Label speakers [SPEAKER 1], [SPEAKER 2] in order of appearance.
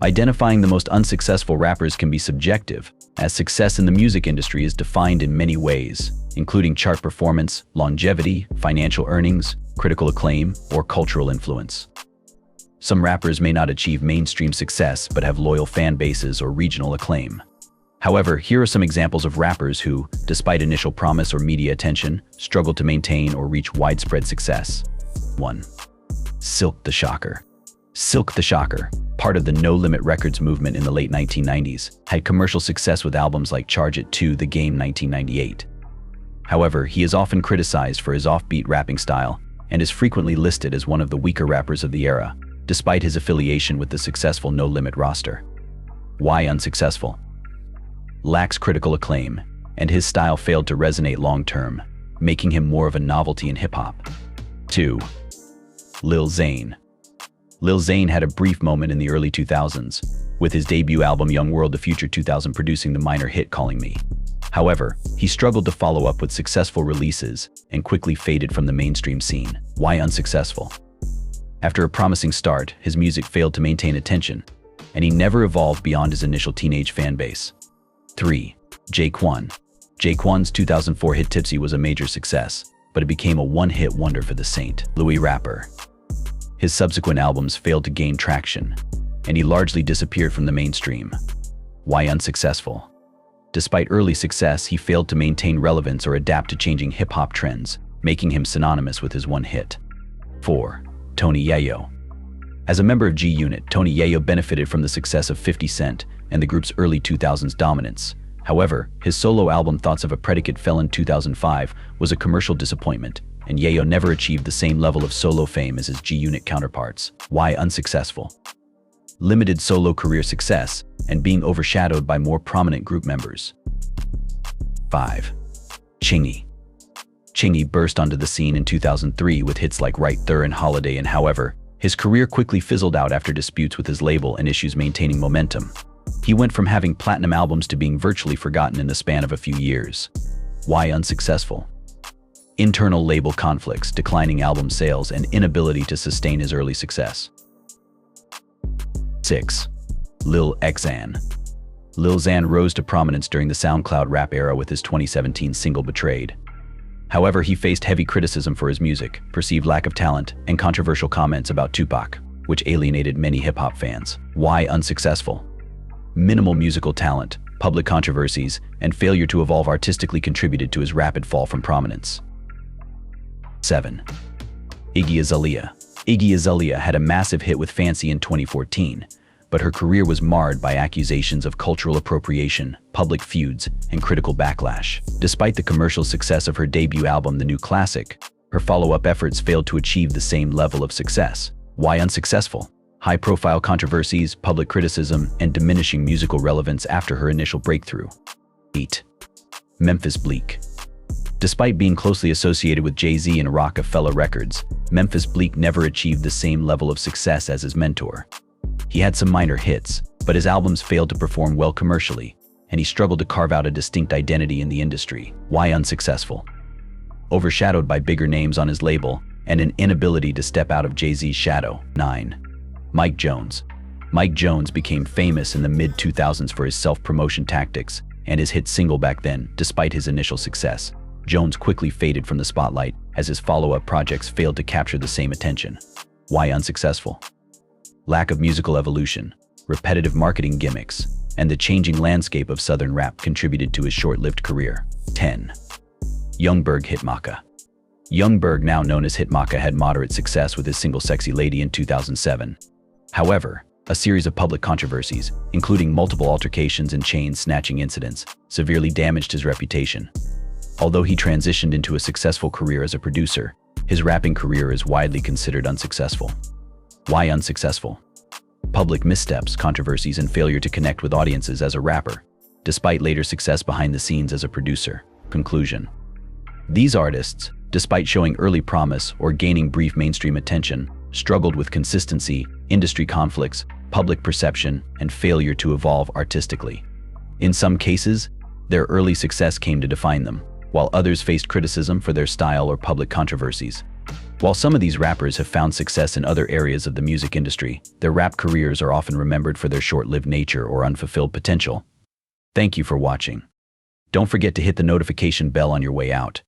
[SPEAKER 1] Identifying the most unsuccessful rappers can be subjective, as success in the music industry is defined in many ways, including chart performance, longevity, financial earnings, critical acclaim, or cultural influence. Some rappers may not achieve mainstream success but have loyal fan bases or regional acclaim. However, here are some examples of rappers who, despite initial promise or media attention, struggled to maintain or reach widespread success. 1. Silk the Shocker. Silk the Shocker, part of the No Limit Records movement in the late 1990s, had commercial success with albums like Charge It 2 The Game 1998. However, he is often criticized for his offbeat rapping style and is frequently listed as one of the weaker rappers of the era, despite his affiliation with the successful No Limit roster. Why unsuccessful? Lacks critical acclaim, and his style failed to resonate long-term, making him more of a novelty in hip-hop. 2. Lil Zane. Lil Zane had a brief moment in the early 2000s, with his debut album Young World The Future 2000 producing the minor hit Calling Me. However, he struggled to follow up with successful releases and quickly faded from the mainstream scene. Why unsuccessful? After a promising start, his music failed to maintain attention, and he never evolved beyond his initial teenage fan base. 3. J-Kwon. J-Kwon's 2004 hit Tipsy was a major success, but it became a one-hit wonder for the St. Louis rapper. His subsequent albums failed to gain traction, and he largely disappeared from the mainstream. Why unsuccessful? Despite early success, he failed to maintain relevance or adapt to changing hip-hop trends, making him synonymous with his one hit. 4. Tony Yayo. As a member of G-Unit, Tony Yayo benefited from the success of 50 Cent and the group's early 2000s dominance. However, his solo album Thoughts of a Predicate Felon 2005 was a commercial disappointment, and Yayo never achieved the same level of solo fame as his G-Unit counterparts. Why unsuccessful? Limited solo career success and being overshadowed by more prominent group members. 5. Chingy. Chingy burst onto the scene in 2003 with hits like Right Thur and Holiday, and however, his career quickly fizzled out after disputes with his label and issues maintaining momentum. He went from having platinum albums to being virtually forgotten in the span of a few years. Why unsuccessful? Internal label conflicts, declining album sales, and inability to sustain his early success. 6. Lil Xan. Lil Xan rose to prominence during the SoundCloud rap era with his 2017 single Betrayed. However, he faced heavy criticism for his music, perceived lack of talent, and controversial comments about Tupac, which alienated many hip-hop fans. Why unsuccessful? Minimal musical talent, public controversies, and failure to evolve artistically contributed to his rapid fall from prominence. 7. Iggy Azalea. Iggy Azalea had a massive hit with Fancy in 2014, but her career was marred by accusations of cultural appropriation, public feuds, and critical backlash. Despite the commercial success of her debut album The New Classic, her follow-up efforts failed to achieve the same level of success. Why unsuccessful? High-profile controversies, public criticism, and diminishing musical relevance after her initial breakthrough. 8. Memphis Bleek. Despite being closely associated with Jay-Z and Rockefeller Records, Memphis Bleek never achieved the same level of success as his mentor. He had some minor hits, but his albums failed to perform well commercially, and he struggled to carve out a distinct identity in the industry. Why unsuccessful? Overshadowed by bigger names on his label and an inability to step out of Jay-Z's shadow. 9. Mike Jones. Mike Jones became famous in the mid-2000s for his self-promotion tactics and his hit single Back Then. Despite his initial success, Jones quickly faded from the spotlight as his follow-up projects failed to capture the same attention. Why unsuccessful? Lack of musical evolution, repetitive marketing gimmicks, and the changing landscape of Southern rap contributed to his short-lived career. 10. Youngberg Hitmaka. Youngberg, now known as Hitmaka, had moderate success with his single Sexy Lady in 2007. However, a series of public controversies, including multiple altercations and chain-snatching incidents, severely damaged his reputation. Although he transitioned into a successful career as a producer, his rapping career is widely considered unsuccessful. Why unsuccessful? Public missteps, controversies, and failure to connect with audiences as a rapper, despite later success behind the scenes as a producer. Conclusion. These artists, despite showing early promise or gaining brief mainstream attention, struggled with consistency, industry conflicts, public perception, and failure to evolve artistically. In some cases, their early success came to define them, while others faced criticism for their style or public controversies. While some of these rappers have found success in other areas of the music industry, their rap careers are often remembered for their short-lived nature or unfulfilled potential. Thank you for watching. Don't forget to hit the notification bell on your way out.